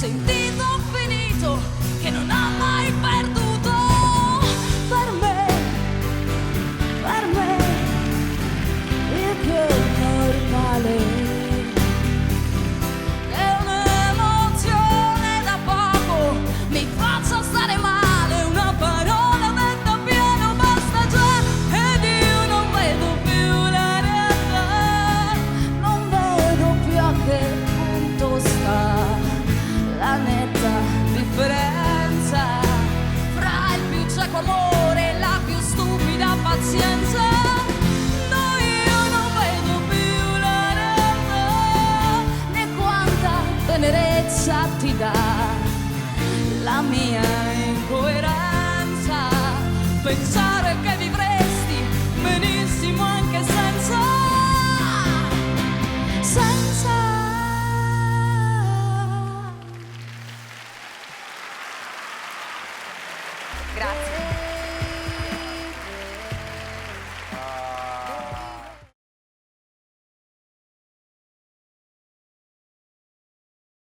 sentito finito che non ha mai perduto. Per me il più normale è un'emozione da poco, mi faccia stare male, una parola detta pieno basta già, ed io non vedo più la realtà, non vedo più a che punto sta la netta differenza fra il più cieco amore e la più stupida pazienza. No, io non vedo più la realtà, né quanta tenerezza ti dà la mia incoerenza, pensare che vivresti benissimo anche senza. Grazie.